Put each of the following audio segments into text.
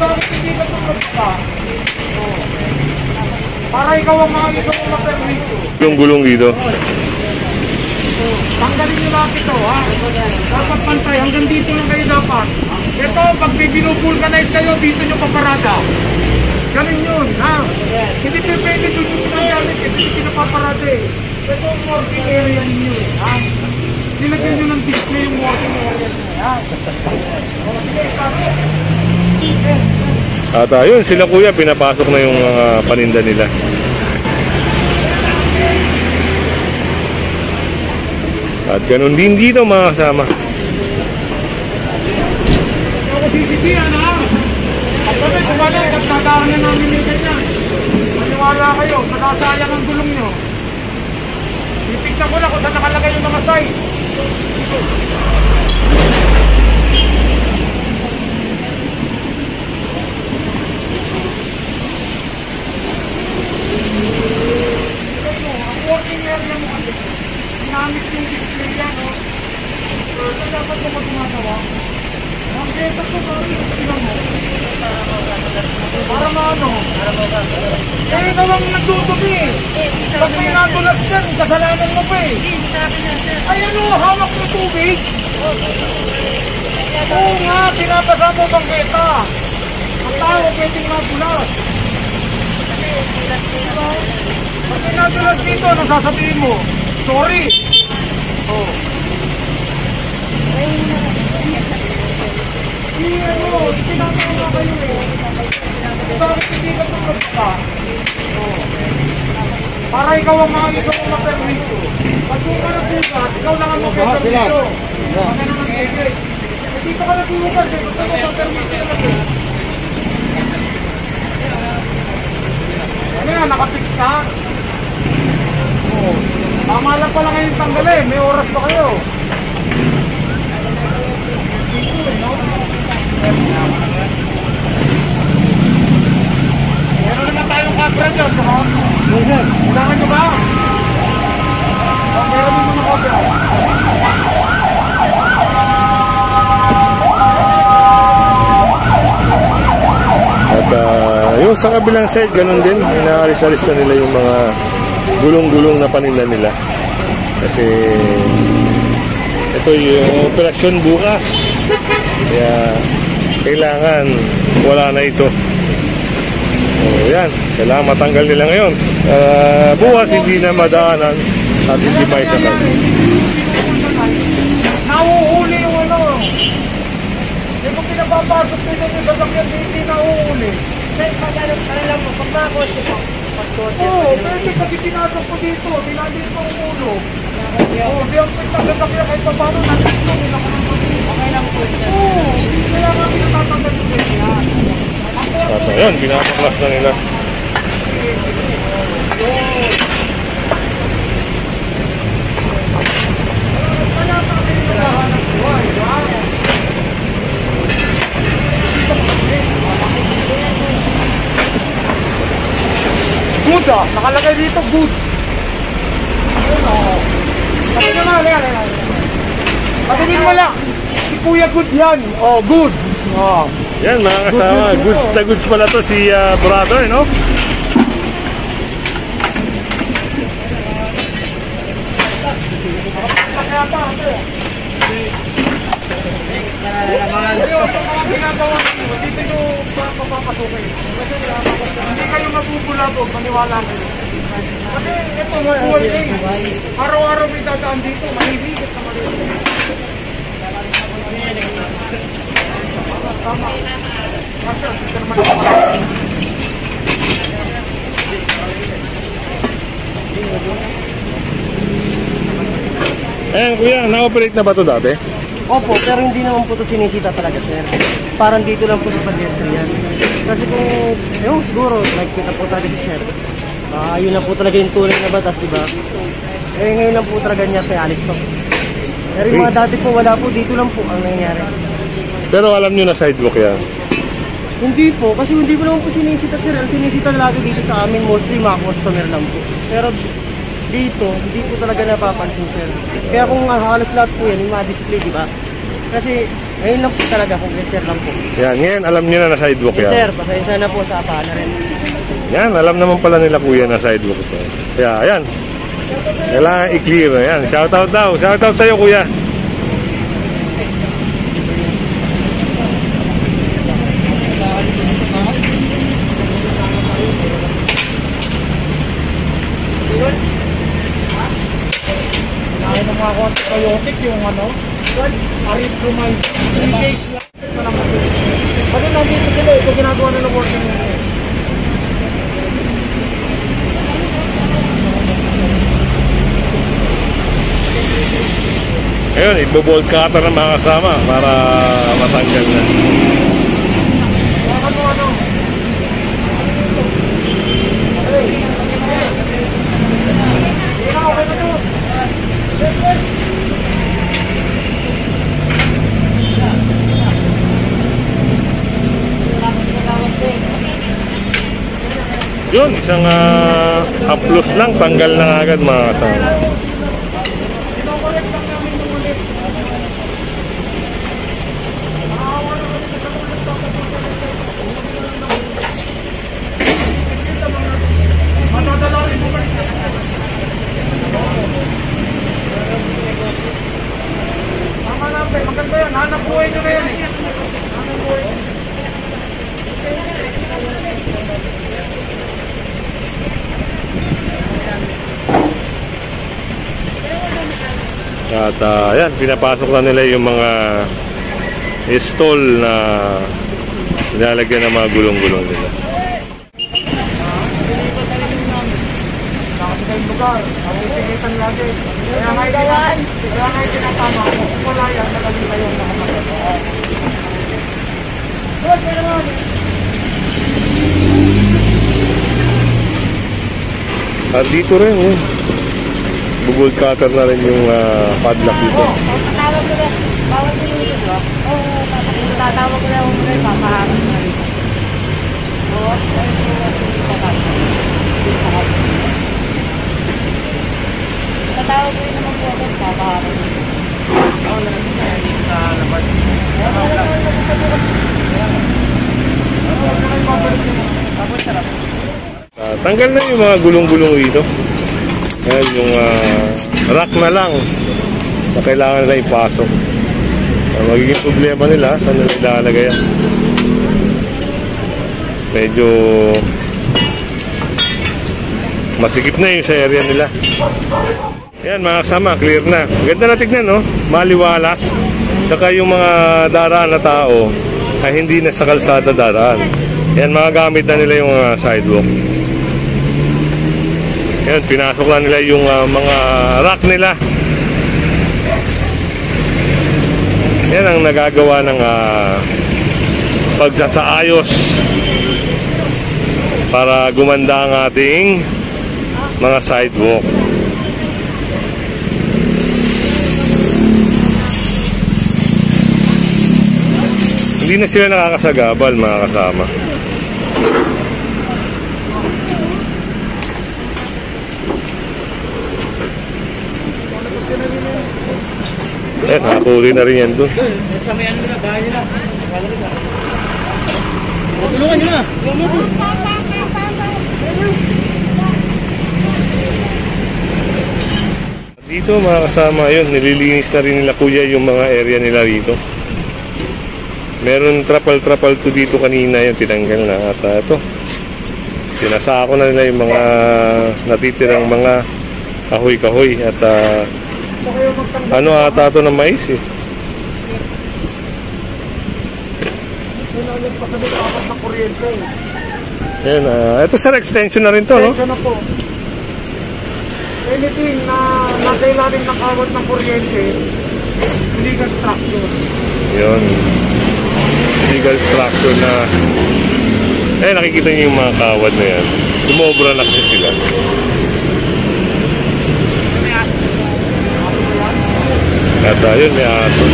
bakit hindi ka tulad ka? Para ikaw ang mapermiso. Yung gulong dito. Tanggalin nyo lahat ito, ha? Dapat pantay, hanggang dito lang kayo dapat. Ito, pag may binubulkanize kayo, dito nyo paparada. Ganun yun, ha? Hindi pwede dito nyo gamit, hindi pinapaparada eh. Ito ang working area ninyo, ha? Nilagyan nyo ng display yung working area ninyo, ha? At ayun, sila kuya, pinapasok na yung paninda nila. At ganun din dito mga kasama. Ako sisitihan, ha? At kami, kumala, nagtatahan na namin yung ganyan. Maniwala kayo, nakasayang ang gulong nyo. Titignan ko lang kung saan nakalagay yung mga sign. Ang working area mo kasi, ginamit yung display yan, o. Ito dapat mo magmagawa. Ang betas ko, tingnan mo. Para maano? Eh, ikaw ang nagtutubi eh. Pag may natulas dyan, kasalanan mo pa eh. Ay ano, hawak mo tubig? Oo nga, pinapasa mo bangketa. Ang tao pwedeng magulas. Pag may natulas dito, anong sasabihin mo? Sorry. Oh. Hindi ano, tinatawa kayo eh. Bakit hindi ka tulad ka? Para ikaw ang mapermiso. Pag kung ka nagbukas, ikaw lang ang mapermiso. Pag ano nang gege. Hindi ka nagbukas eh, basta mo mapermiso na lang. Ano yan, nakapix ka? Oo. Tama lang pala ngayon tanggalin, may oras pa kayo. Meron naman tayong kabra dyan, ha? Kailangan nyo ba? Meron naman ng kabra. At yung sa kabilang side, ganun din. Inaalis-alis na nila yung mga gulong-gulong na paninda nila. Kasi ito yung operasyon bukas. Kaya kailangan wala na ito. O yan, kailangan matanggal nila ngayon. Bukas hindi na madaanan at hindi maisakal. Nahuhuli yung ano. Hindi ko pinapapasok dito yung sasakyan, hindi nahuhuli. Kaya mo, pag makakotse mo. Oo, pwede kasi pinasok ko dito, nilalin ko ang ulo. Oo, di ang pinagkakakya kahit pa paano, nandito, okay lang po. Oo, kaya kami natatanggal yung ganyan. At ayun, pinapaklas na nila. Kaya kami naghahanap buhay, ha? Good ah, nakalagay dito good. Ayun o. Patingin mo, halika. Patingin mo lang. Si Kuya Good yan. Oh, good. Oh. Yan mga kasama, goods na goods pala to si brother, no? Kaya pa, ginagawa nyo, dito nyo papapasukin. Hindi kayo mabubulabog, maniwala kayo. Kasi ito, buhay eh. Araw-araw may dadaan dito, mahihigit na mahihigit. Tama. Kasi, dito naman ako. Ayan kuya, na-operate na ba ito dati? Opo, pero hindi naman po ito sinisita talaga, sir. Parang dito lang po sa pedestrian. Kasi kung, siguro, nakikita po talaga si sir. Yun lang po talaga yung tunay na batas, diba? Eh, ngayon lang po talaga niya alis to. Pero yung mga dati po, wala po, dito lang po ang nangyayari. Pero alam nyo na sidewalk yan? Hindi po, kasi hindi ko naman po sinisita, sir. Ang sinisita talaga dito sa amin, mostly mga customer lang po. Pero dito, hindi po talaga napapansin, sir. Kaya kung halos lahat po yan, yung mga display, diba? Kasi Ngayon lang po talaga kung yes sir lang po. Yan, ngayon alam niyo na sidewalk Yes yan. sir, pasensya na po sa apala rin. Yan, alam naman pala nila kuya na sidewalk ito. Kaya, ayan. Kailangan i-clear. Ayan, shoutout daw. Shoutout sa'yo kuya. Kinain ng mga antibiotic yung ano, erythromycin. 3 days lang. Kasi nandito sila, ito ginagawa na ng working nila. Ngayon, ibo-bolt cutter ng mga kasama para matanggal na. Ano? Okay na to. Yun, isang haplos lang, tanggal na agad mga kasama. Tama na, pre. Maganda yan. Hanap buhay nyo na yan eh. Hanap buhay. At yan, pinapasok na nila yung mga stall na nilalagyan ng mga gulong-gulong nila. Nakapit kayong lugar. Ang ipigitan lagi. Kaya ngayon tinatama ko. Kung wala yan, nagaling kayo na makapit. At dito rin, bubolt cutter na rin yung padlock dito. Tatawag ko na. Bawal ko dito, di ba? Oo, tatawag ko na yung muna yung papaharap na rin. Oo, tatawag ko rin naman po ako papaharap. Oo, nandito na dito sa labas. Tapos sarap. Tanggal na yung mga gulong-gulong dito. Ngayon yung rack na lang na kailangan na ipasok. Magiging problema nila saan nila ilalagay yan. Medyo masikip na yung sa area nila. Yan mga kasama, clear na. Ganda na tignan, no? Maliwalas. Saka yung mga daraan na tao ay hindi na sa kalsada daraan. Yan, mga gamit na nila yung sidewalk. Yan, pinasok na nila yung mga rack nila. Yan ang nagagawa ng pagsasaayos para gumanda ang ating mga sidewalk. Hindi na sila nakakasagabal mga kasama. Eh, nakapuli na rin yan doon. Sa may ano na, bahay nila. Tulungan nyo na. Dito mga kasama yun, nililinis na rin nila kuya yung mga area nila dito. Meron trapal-trapal to dito kanina yung tinanggal na. At ito, sinasako na nila yung mga natitirang mga kahoy-kahoy. At ano ata ito ng mais eh. Kailangan pa sa dito apat na kuryente. Yan, ito sir, extension na rin to, no? Kaya na po. Anything na nasa ilalim ng kawat ng kuryente, illegal structure. Yun. Legal structure na nakikita niyo yung mga kawad na yan. Sumobra na kasi sila. At yun, may aso.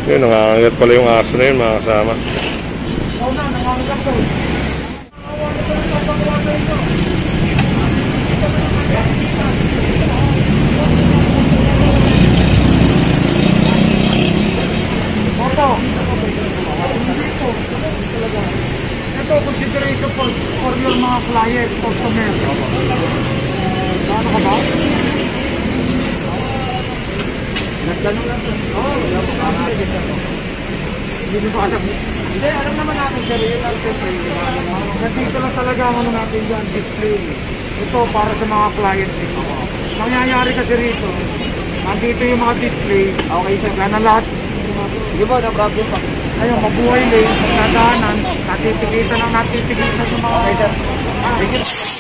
Yun, nangangagat pala yung aso na yun mga kasama. Nanganggap to. Awan ko rin sa pangwala ito. Ito, consideration for your mga client, customer. Ano ka ba? Nagtanong lang sa... Oo, wala po kami. Hindi mo pa alam. Hindi, alam naman natin, sir. Yun lang, siyempre. Nandito lang talaga ang ano natin dyan, display. Ito, para sa mga client dito. Nangyayari kasi rito. Nandito yung mga display. Okay, sir. Gana lahat. Sige ba, na problem pa. Ayun, mabuhay lane, pagkadaanan, natitigitan yung mga... Okay, sir. Sige.